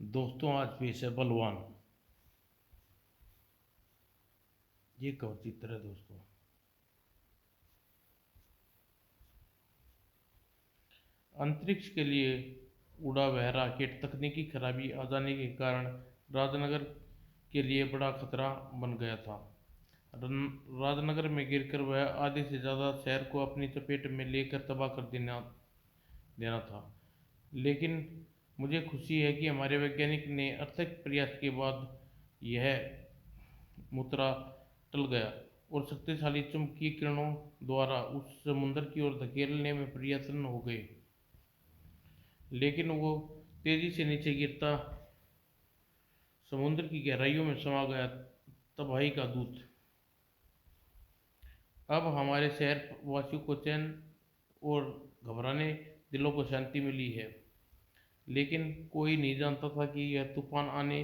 दोस्तों आज पेश है बलवान। ये कवच चित्र है दोस्तों। अंतरिक्ष के लिए उड़ा वह रॉकेट तकनीकी खराबी आ जाने के कारण राजनगर के लिए बड़ा खतरा बन गया था। राजनगर में गिरकर वह आधे से ज़्यादा शहर को अपनी चपेट में लेकर तबाह कर देना देना था। लेकिन मुझे खुशी है कि हमारे वैज्ञानिक ने अथक प्रयास के बाद यह मुतरा टल गया और शक्तिशाली चुंबकीय किरणों द्वारा उस समुद्र की ओर धकेलने में प्रयत्न हो गए। लेकिन वो तेजी से नीचे गिरता समुद्र की गहराइयों में समा गया, तबाही का दूत। अब हमारे शहर वासियों को चैन और घबराने दिलों को शांति मिली है। लेकिन कोई नहीं जानता था कि यह तूफान आने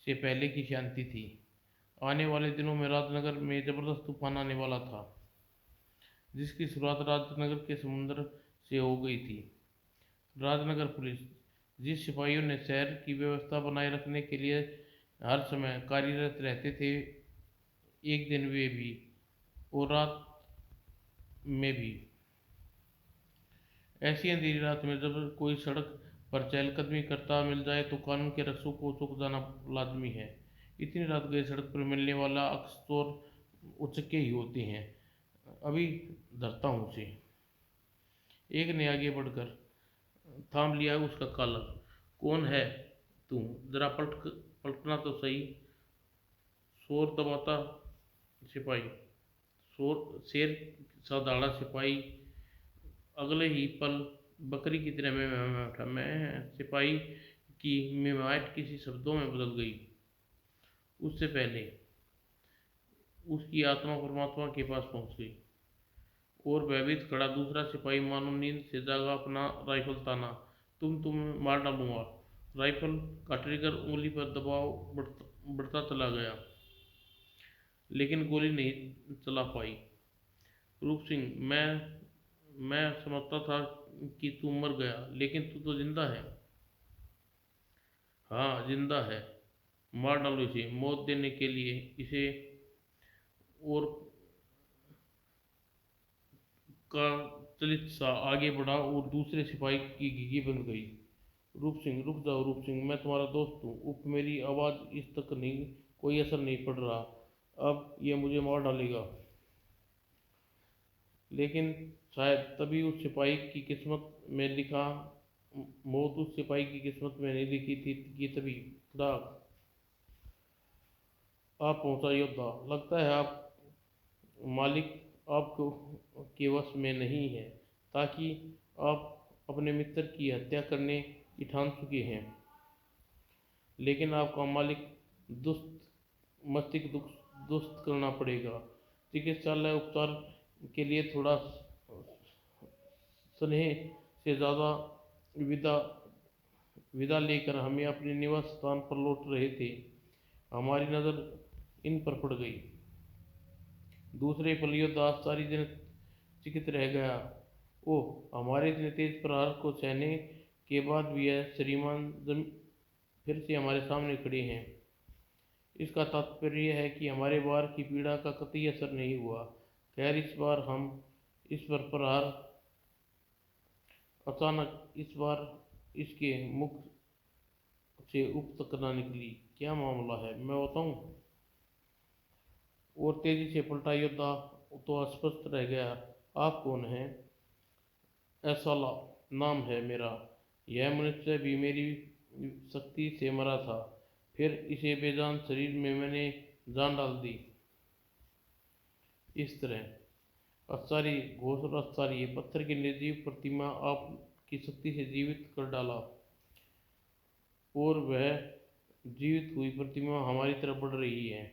से पहले की शांति थी। आने वाले दिनों में राजनगर में जबरदस्त तूफान आने वाला था, जिसकी शुरुआत राजनगर के समुद्र से हो गई थी। राजनगर पुलिस, जिस सिपाहियों ने शहर की व्यवस्था बनाए रखने के लिए हर समय कार्यरत रहते थे, एक दिन वे भी और रात में भी। ऐसी अंधेरी रात में जब कोई सड़क पर चहलकदमी करता मिल जाए तो कानून के रक्षकों को चौंक जाना लाजमी है। इतनी रात गए सड़क पर मिलने वाला अक्सर उचके ही होते हैं। अभी धरता हूँ उसे। एक ने आगे बढ़कर थाम लिया उसका कॉलर। कौन है तू? जरा पलटना तो सही। शोर दबाता सिपाही, शेर सा दहाड़ा सिपाही अगले ही पल बकरी की तरह मैं उठा। मैं सिपाही की मिमाट किसी शब्दों में बदल गई। उससे पहले उसकी आत्मा परमात्मा के पास पहुंच गई और भयभीत खड़ा दूसरा सिपाही मानो नींद से जागा अपना राइफल ताना। तुम्हें मार डालूंगा। राइफल का ट्रिगर उंगली पर दबाव बढ़ता चला गया, लेकिन गोली नहीं चला पाई। रूप सिंह, मैं समझता था कि तू मर गया, लेकिन तू तो जिंदा है। हाँ जिंदा है। मार डालो इसे। मौत देने के लिए इसे। और का चलित सा आगे बढ़ा और दूसरे सिपाही की घिघी बंद गई। रूप सिंह, रुक जाओ रूप सिंह, मैं तुम्हारा दोस्त हूँ। उफ, मेरी आवाज़ इस तक नहीं, कोई असर नहीं पड़ रहा। अब यह मुझे मार डालेगा। लेकिन शायद तभी उस सिपाही की किस्मत में लिखा मौत उस सिपाही की किस्मत में नहीं लिखी थी कि तभी खुदा आप पहुंचा योद्धा। लगता है आप मालिक आपको के वश में नहीं है, ताकि आप अपने मित्र की हत्या करने की ठान चुके हैं। लेकिन आपका मालिक दुष्ट मस्तिष्क दुरुस्त करना पड़ेगा। चिकित्सालय उपचार के लिए थोड़ा स्नेह से ज़्यादा विदा विदा लेकर हमें अपने निवास स्थान पर लौट रहे थे। हमारी नज़र इन पर पड़ गई। दूसरे फलियों आश्चर्य दिन चिकित रह गया। ओह, हमारे इतने तेज प्रहार को सहने के बाद भी यह श्रीमान फिर से हमारे सामने खड़े हैं। इसका तात्पर्य है कि हमारे वार की पीड़ा का कतई असर नहीं हुआ। खैर, इस बार हम इस पर प्रहार अचानक इस बार इसके मुख से उपतकना निकली। क्या मामला है, मैं बताऊं? और तेजी से पलटा योद्धा तो अस्पष्ट रह गया। आप कौन हैं? ऐसाला नाम है मेरा। यह मनुष्य भी मेरी शक्ति से मरा था, फिर इसे बेजान शरीर में मैंने जान डाल दी। इस तरह आश्चर्य घोष और आश्चर्य पत्थर की निर्जीव प्रतिमा आपकी शक्ति से जीवित कर डाला, और वह जीवित हुई प्रतिमा हमारी तरफ बढ़ रही है।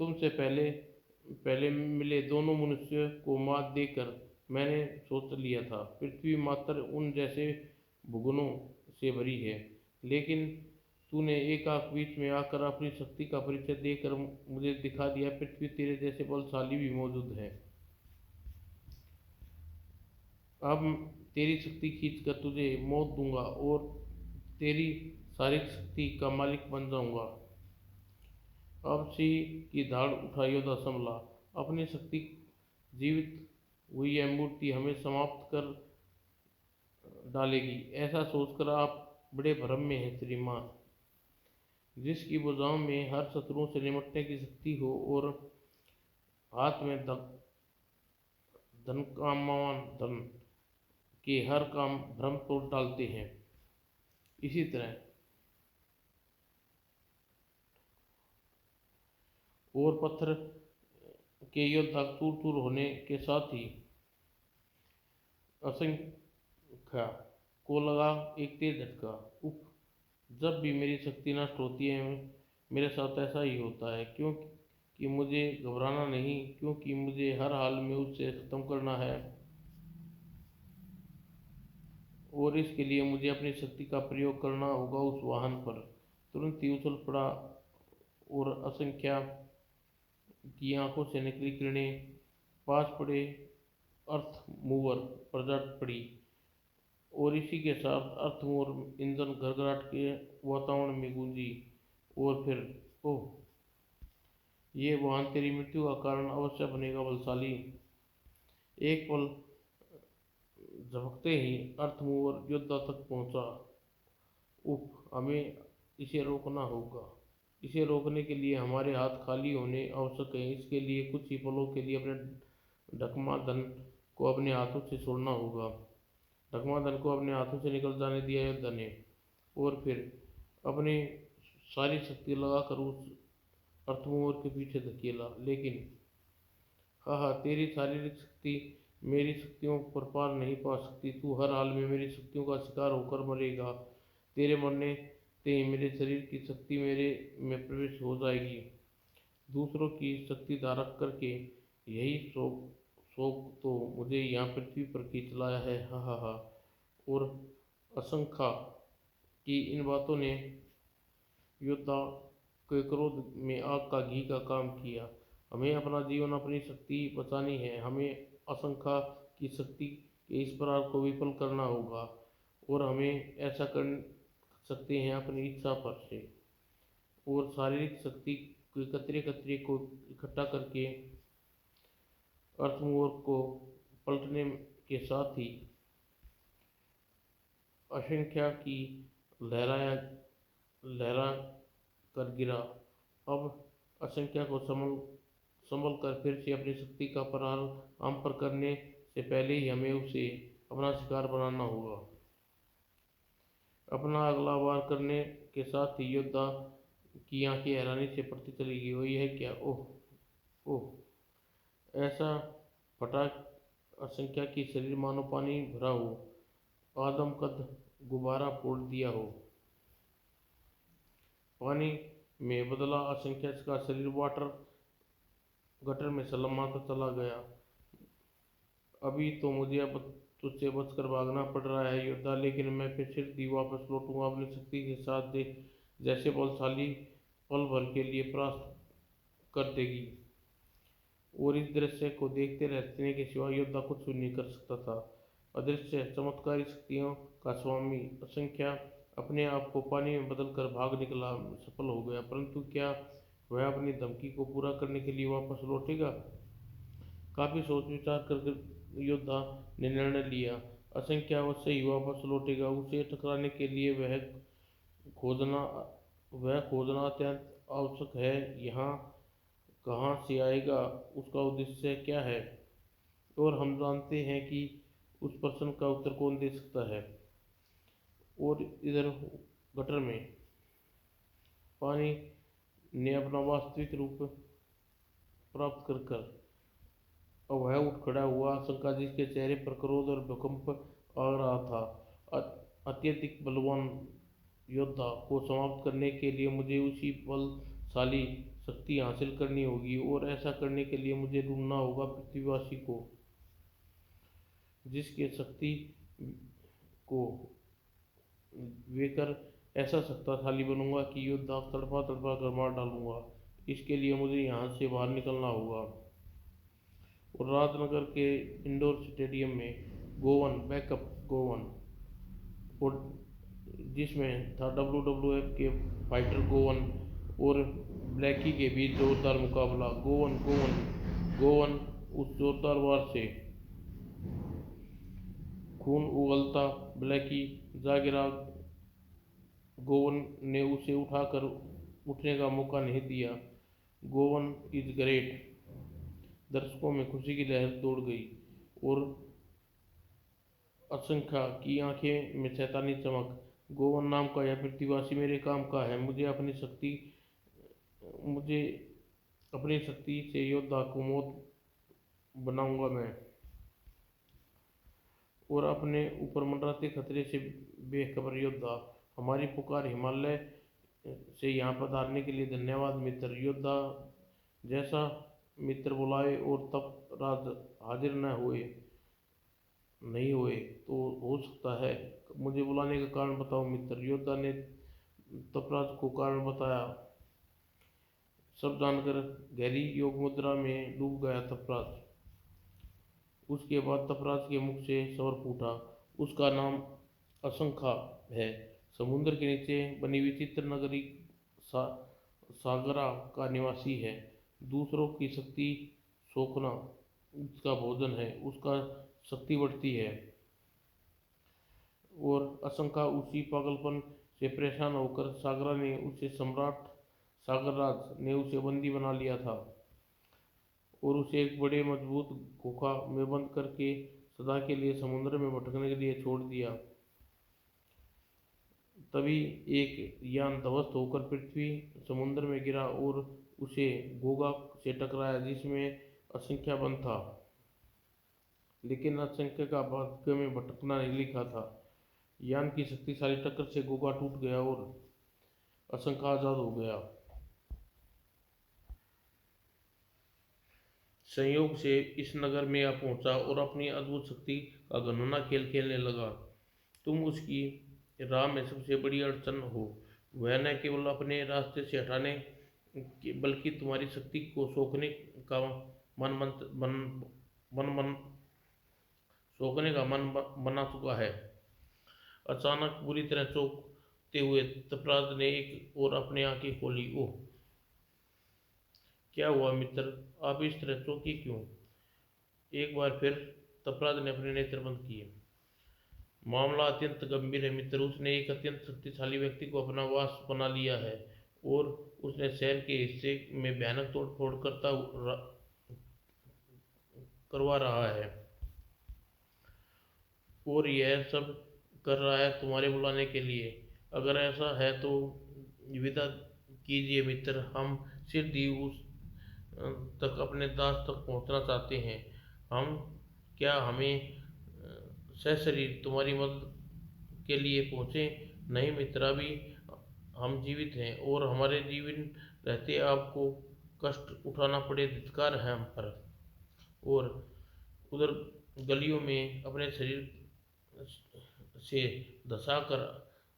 तुमसे पहले पहले मिले दोनों मनुष्य को मात देकर मैंने सोच लिया था पृथ्वी मात्र उन जैसे भुगनों से भरी है। लेकिन तूने एकाएक बीच में आकर अपनी शक्ति का परिचय देकर मुझे दिखा दिया पृथ्वी तेरे जैसे बलशाली भी मौजूद है। अब तेरी शक्ति खींच कर तुझे मौत दूंगा और तेरी शारीरिक शक्ति का मालिक बन जाऊंगा। अब सिंह की धाड़ उठा योद्धा संभला। अपनी शक्ति जीवित हुई यह मूर्ति हमें समाप्त कर डालेगी, ऐसा सोचकर आप बड़े भ्रम में हैं श्रीमान। जिसकी भुजाओं में हर शत्रुओं से निपटने की शक्ति हो और हाथ में धन कामान धन के हर काम भ्रम तोड़ डालते हैं। इसी तरह और पत्थर के योद्धा चूर चूर होने के साथ ही असंख्या को लगा एक तेज झटका। उफ, जब भी मेरी शक्ति नष्ट होती है मेरे साथ ऐसा ही होता है। क्योंकि मुझे घबराना नहीं, क्योंकि मुझे हर हाल में उसे खत्म करना है और इसके लिए मुझे अपनी शक्ति का प्रयोग करना होगा उस वाहन पर। तुरंत ही उछल पड़ा और असंख्या की आंखों से निकली किरणें पास पड़े अर्थ मूवर पर जा पड़ी और इसी के साथ अर्थ मूवर इंजन घरघराट के वातावरण में गूंजी। और फिर ओह, ये वाहन तेरी मृत्यु का कारण अवश्य बनेगा बलशाली। एक पल झपकते ही अर्थ मूवर योद्धा तक पहुंचा। उफ, हमें इसे रोकना होगा। इसे रोकने के लिए हमारे हाथ खाली होने आवश्यक है। इसके लिए कुछ ही पलों के लिए अपने ढकमाधन को अपने हाथों से छोड़ना होगा। ढकमाधन को अपने हाथों से निकल जाने दिया योद्धा ने और फिर अपनी सारी शक्ति लगाकर उस अर्थमूवर के पीछे धकेला। लेकिन हाँ, तेरी शारीरिक शक्ति मेरी शक्तियों पर पार नहीं पा सकती। तू हर हाल में मेरी शक्तियों का शिकार होकर मरेगा। तेरे मरने से ही मेरे शरीर की शक्ति मेरे में प्रवेश हो जाएगी। दूसरों की शक्ति धारक करके यही शौक शौक तो मुझे यहाँ पृथ्वी पर खींच लाया है। हा हा हा। और असंख्या की इन बातों ने योद्धा के क्रोध में आग का घी का काम किया। हमें अपना जीवन अपनी शक्ति बचानी है। हमें असंख्या की शक्ति के इस प्रहार को विफल करना होगा और हमें ऐसा कर सकते हैं अपनी इच्छा पर से। और शारीरिक शक्ति के कतरे कतरे को इकट्ठा करके अर्थमूवर को पलटने के साथ ही असंख्या की लहरा कर गिरा। अब असंख्या को संभल कर फिर से अपनी शक्ति का प्रहार हम पर करने से पहले ही हमें उसे अपना शिकार बनाना होगा। अपना अगला वार करने के साथ ही योद्धा की आंखें हैरानी से पड़ती चली गई। वो यह क्या, ओह ओह, ऐसा फटा असंख्या की शरीर मानो पानी भरा हो, आदम कद गुब्बारा फोड़ दिया हो। पानी में बदला असंख्या का शरीर वाटर गटर में सलमाता चला गया। अभी तो मुझे अब तुझसे बचकर भागना पड़ रहा है योद्धा, लेकिन मैं फिर सीधी वापस लौटूंगा अपनी शक्ति के साथ जैसे बलशाली पल भर के लिए परास्त कर देगी। और इस दृश्य को देखते रहने के सिवा योद्धा कुछ नहीं कर सकता था। अदृश्य चमत्कारी शक्तियों का स्वामी असंख्या अपने आप को पानी में बदलकर भाग निकला सफल हो गया। परंतु क्या वह अपनी धमकी को पूरा करने के लिए वापस लौटेगा? काफी सोच विचार कर योद्धा ने निर्णय लिया, असंख्या अवश्य ही वापस लौटेगा। उसे टकराने के लिए खोजना वह खोजना अत्यंत आवश्यक है। यहाँ कहाँ से आएगा, उसका उद्देश्य क्या है, और हम जानते हैं कि उस प्रश्न का उत्तर कौन दे सकता है। और इधर गटर में पानी ने अपना वास्तविक रूप प्राप्त कर कर अब वह उठ खड़ा हुआ। आशंका जिसके चेहरे पर क्रोध और भूकंप आ रहा था। अत्यधिक बलवान योद्धा को समाप्त करने के लिए मुझे उसी बलशाली शक्ति हासिल करनी होगी और ऐसा करने के लिए मुझे ढूंढना होगा पृथ्वीवासी को, जिसके शक्ति को वेकर ऐसा शक्तिशाली बनूंगा कि योद्धा तड़पा तड़पा कर मार डालूंगा। इसके लिए मुझे यहाँ से बाहर निकलना होगा। और राजनगर के इंडोर स्टेडियम में गोवन बैकअप गोवन और जिसमें था WWF के फाइटर गोवन और ब्लैकी के बीच जोरदार मुकाबला। गोवन गोवन गोवन उस जोरदार वार से खून उगलता, ब्लैकी जागिरा। गोवन ने उसे उठाकर उठने का मौका नहीं दिया। Goan is great. दर्शकों में खुशी की लहर दौड़ गई और असंख्या की आंखें में शैतानी चमक। गोवन नाम का यह प्रतिवासी मेरे काम का है। मुझे अपनी शक्ति से योद्धा को मौत बनाऊंगा मैं, और अपने ऊपर मंडराते खतरे से बेखबर योद्धा। हमारी पुकार हिमालय से यहाँ पधारने के लिए धन्यवाद मित्र। योद्धा जैसा मित्र बुलाए और तब राज हाजिर नहीं हुए तो हो सकता है। मुझे बुलाने का कारण बताओ मित्र। योद्धा ने तपराज को कारण बताया। सब जानकर गहरी योग मुद्रा में डूब गया तपराज। उसके बाद तपराज के मुख से स्वर फूटा। उसका नाम असंख्या है। समुद्र के नीचे बनी विचित्र नगरी सागरा का निवासी है। दूसरों की शक्ति सोखना उसका भोजन है। उसका शक्ति बढ़ती है और असंख्या उसी पागलपन से परेशान होकर सम्राट सागरराज ने उसे बंदी बना लिया था और उसे एक बड़े मजबूत गुफा में बंद करके सदा के लिए समुद्र में भटकने के लिए छोड़ दिया। तभी एक यान ध्वस्त होकर पृथ्वी समुद्र में गिरा और उसे गोगा से टकराया जिसमें असंख्या बंद था। लेकिन असंख्या का भाग्य में भटकना नहीं लिखा था। यान की शक्तिशाली टक्कर से गोगा टूट गया और असंख्या आजाद हो गया। संयोग से इस नगर में आ पहुंचा और अपनी अद्भुत शक्ति का घनौना खेल खेलने लगा। तुम उसकी राह में सबसे बड़ी अड़चन हो। वह न केवल अपने रास्ते से हटाने बल्कि तुम्हारी शक्ति को सोखने का मन मन मन मन मन सोखने का मन बना चुका है। अचानक बुरी तरह चौंकते हुए तपराज ने एक और अपनी आंखें खोली। ओह, क्या हुआ मित्र, आप इस तरह चौंके क्यों? एक बार फिर तपराज ने अपने नेत्र बंद किए। मामला अत्यंत गंभीर है मित्र। उसने एक अत्यंत शक्तिशाली व्यक्ति को अपना वास बना लिया है और उसने शहर के हिस्से में भयानक तोड़फोड़ करवा रहा है और यह सब कर रहा है तुम्हारे बुलाने के लिए। अगर ऐसा है तो विदा कीजिए मित्र। हम सीधे उस तक अपने दास तक पहुंचना चाहते हैं। हम क्या हमें सशरीर तुम्हारी मदद के लिए पहुंचे? नहीं मित्र, अभी हम जीवित हैं और हमारे जीवन रहते आपको कष्ट उठाना पड़े धिक्कार है हम पर। और उधर गलियों में अपने शरीर से धंसाकर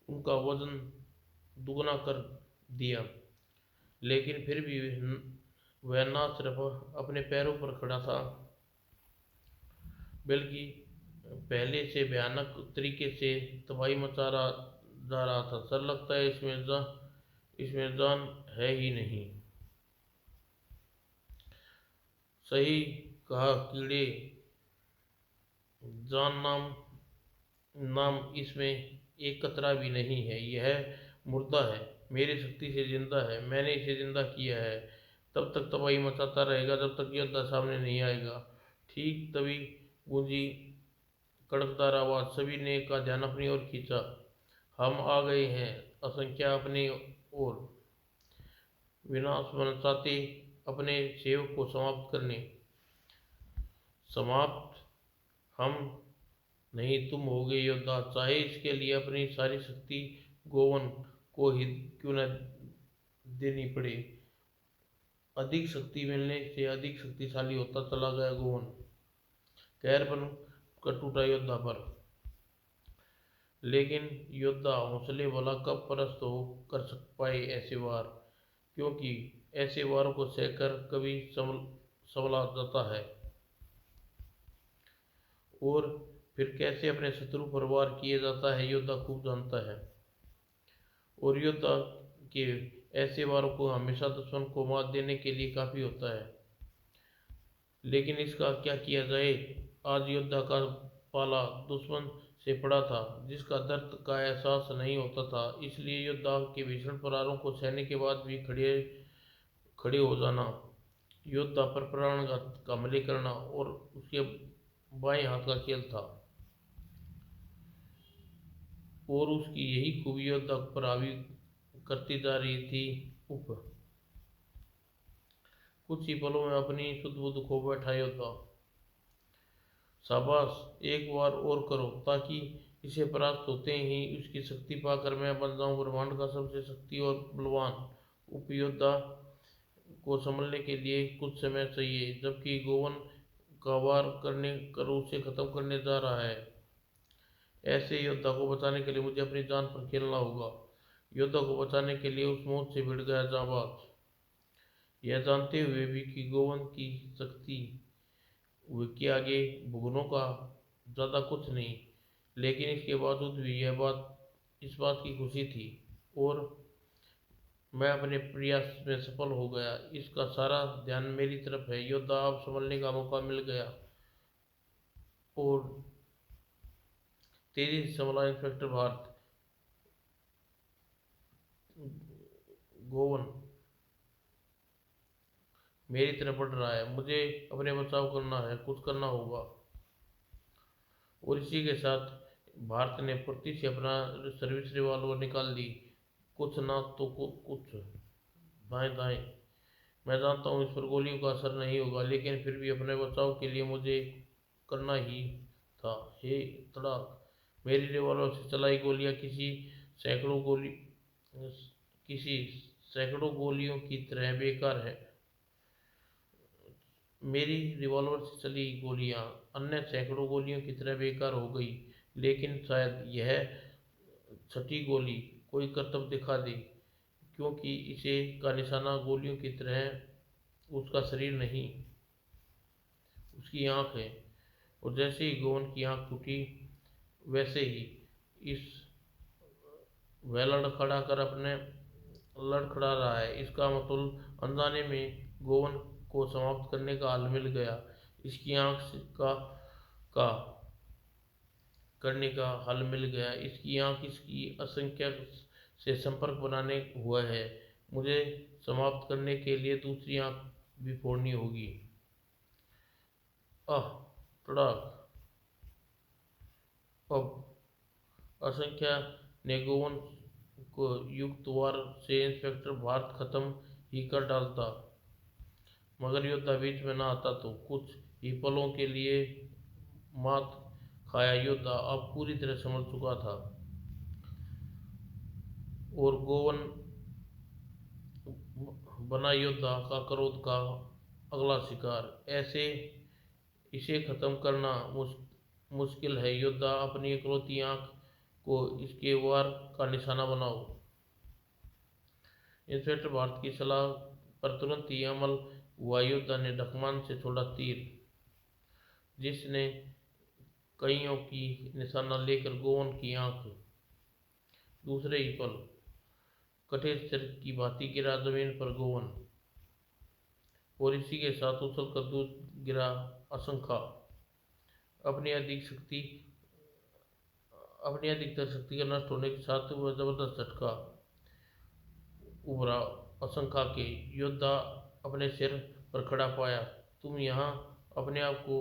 उनका वजन दुगना कर दिया, लेकिन फिर भी वह न सिर्फ अपने पैरों पर खड़ा था बल्कि पहले से भयानक तरीके से तबाही मचा जा रहा था। सर लगता है इसमें जान है ही नहीं। सही कहा कीड़े, जान नाम इसमें एक कतरा भी नहीं है। यह मुर्दा है, मेरी शक्ति से जिंदा है। मैंने इसे जिंदा किया है। तब तक तबाही मचाता रहेगा जब तक योद्धा सामने नहीं आएगा। ठीक तभी गूंजी कड़कदार आवाज। सभी ने का ध्यान अपनी ओर खींचा। हम आ गए हैं। असंख्या अपनी ओर विनाश मनसाते अपने सेवक को समाप्त करने। समाप्त हम नहीं, तुम होगे योद्धा, चाहे इसके लिए अपनी सारी शक्ति गोवन को ही क्यों न देनी पड़े। अधिक शक्ति मिलने से अधिक शक्तिशाली होता चला गया गोवन। कहर बन कर टूटा योद्धा पर। लेकिन योद्धा हौसले वाला कब परास्त हो कर पाए ऐसे वार, क्योंकि ऐसे वारों को सहकर कभी संभला जाता है। और फिर कैसे अपने शत्रु पर वार किया जाता है योद्धा खूब जानता है। और योद्धा के ऐसे वारों को हमेशा दुश्मन को मात देने के लिए काफी होता है। लेकिन इसका क्या किया जाए। आज योद्धा का पाला दुश्मन से पड़ा था, जिसका दर्द का एहसास नहीं होता था। इसलिए योद्धा के भीषण प्रहारों को सहने के बाद भी खड़े खड़े हो जाना, योद्धा पर प्राणघात का हमले करना और उसके बाएं हाथ का खेल था। और उसकी यही खूबी योद्धा पर हावी करती जा रही थी। उप कुछ ही पलों में अपनी सुध बुध खो बैठा योद्धा। शाबाश, एक बार और करो, ताकि इसे परास्त होते ही उसकी शक्ति पाकर मैं बन जाऊं ब्रह्मांड का सबसे शक्ति और बलवान। उपयोद्धा को संभलने के लिए कुछ समय चाहिए, जबकि गोवन का वार करने कर उसे खत्म करने जा रहा है। ऐसे योद्धा को बचाने के लिए मुझे अपनी जान पर खेलना होगा। योद्धा को बचाने के लिए उस मौत से भिड़ गया जाबाज, यह जानते हुए भी कि गोवन की शक्ति के आगे भुगनों का ज़्यादा कुछ नहीं। लेकिन इसके बावजूद भी यह बात इस बात की खुशी थी, और मैं अपने प्रयास में सफल हो गया। इसका सारा ध्यान मेरी तरफ है। योद्धा अब संभलने का मौका मिल गया, और तेजी से संभला इंस्पेक्टर भारत। गोवन मेरी तरफ बढ़ रहा है, मुझे अपने बचाव करना है, कुछ करना होगा। और इसी के साथ भारत ने फुर्ती से अपना सर्विस रिवॉल्वर निकाल ली। कुछ ना तो कुछ दाएं दाएं। मैं जानता हूँ इस पर गोलियों का असर नहीं होगा, लेकिन फिर भी अपने बचाव के लिए मुझे करना ही था। हे तड़ाक! मेरी रिवॉल्वर से चलाई गोलियां किसी सैकड़ों गोलियों की तरह बेकार है। मेरी रिवॉल्वर से चली गोलियां अन्य सैकड़ों गोलियों की तरह बेकार हो गई। लेकिन शायद यह छठी गोली कोई करतब दिखा दे, क्योंकि इसे का निशाना गोलियों की तरह उसका शरीर नहीं, उसकी आंख है। और जैसे ही गोवन की आंख टूटी, वैसे ही इस वह लड़खड़ा रहा है। इसका मतलब अनजाने में गोवन को समाप्त करने का हल मिल गया। इसकी आंख का करने का हल मिल गया। इसकी आंख इसकी असंख्य से संपर्क बनाने हुआ है। मुझे समाप्त करने के लिए दूसरी आंख भी फोड़नी होगी। आह! तड़ाक! अब असंख्या ने गोवन को युक्त वार से इंस्पेक्टर भारत खत्म ही कर डालता, मगर योद्धा बीच में न आता तो। कुछ ही पलों के लिए मात खाया योद्धा अब पूरी तरह संभल चुका था, और गोवन बना योद्धा का क्रोध का अगला शिकार। ऐसे इसे खत्म करना मुश्किल है। योद्धा अपनी इकलौती आंख को इसके वार का निशाना बनाओ। इंस्पेक्टर भारत की सलाह पर तुरंत ही अमल हुआ। योद्धा ने ढकमान से छोड़ा तीर, जिसने कईयों की निशाना लेकर गोवन की आंख दूसरे ही पल कठिन सिर की भांति गिरा जमीन पर गोवन। और इसी के साथ उछल कर दूर गिरा असंखा। अपनी अधिक शक्ति अपनी अधिकतर शक्ति के नष्ट होने के साथ वह जबरदस्त झटका उभरा असंखा के। योद्धा अपने सिर पर खड़ा पाया। तुम यहाँ अपने आप को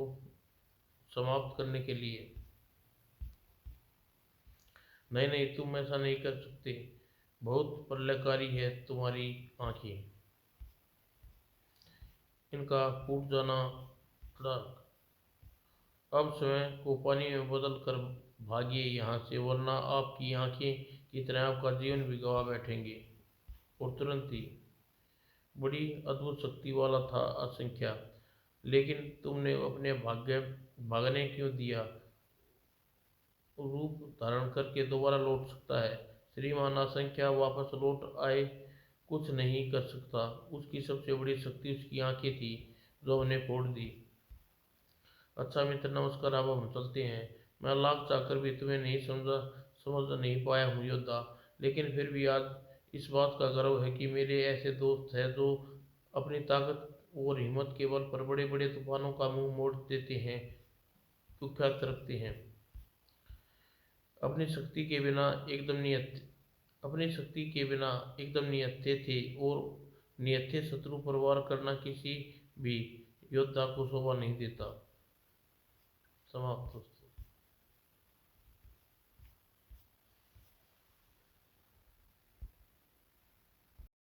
समाप्त करने के लिए? नहीं नहीं, तुम ऐसा नहीं कर सकते। बहुत प्रलयकारी है तुम्हारी आंखें, इनका फूट जाना। अब स्वयं को पानी में बदल कर भागिए यहाँ से, वरना आपकी आंखें की तरह आपका जीवन भी गवा बैठेंगे। और तुरंत ही बड़ी अद्भुत शक्ति वाला था असंख्या, लेकिन तुमने अपने भागने क्यों दिया? रूप धारण करके दोबारा लौट सकता है। श्रीमान असंख्या वापस लौट आए, कुछ नहीं कर सकता। उसकी सबसे बड़ी शक्ति उसकी आंखें थी, जो हमने फोड़ दी। अच्छा मित्र, नमस्कार। अब हम चलते हैं। मैं लाख चाहकर भी तुम्हें नहीं समझ नहीं पाया हूँ योद्धा, लेकिन फिर भी आज इस बात का गर्व है कि मेरे ऐसे दोस्त हैं जो अपनी ताकत और हिम्मत के बल पर बड़े बड़े तूफानों का मुंह मोड़ देते हैं, कुख्यात रखते हैं। अपनी शक्ति के बिना एकदम नियत अपनी शक्ति के बिना एकदम निहत्थे थे, और निहत्थे शत्रु पर वार करना किसी भी योद्धा को शोभा नहीं देता। समाप्त।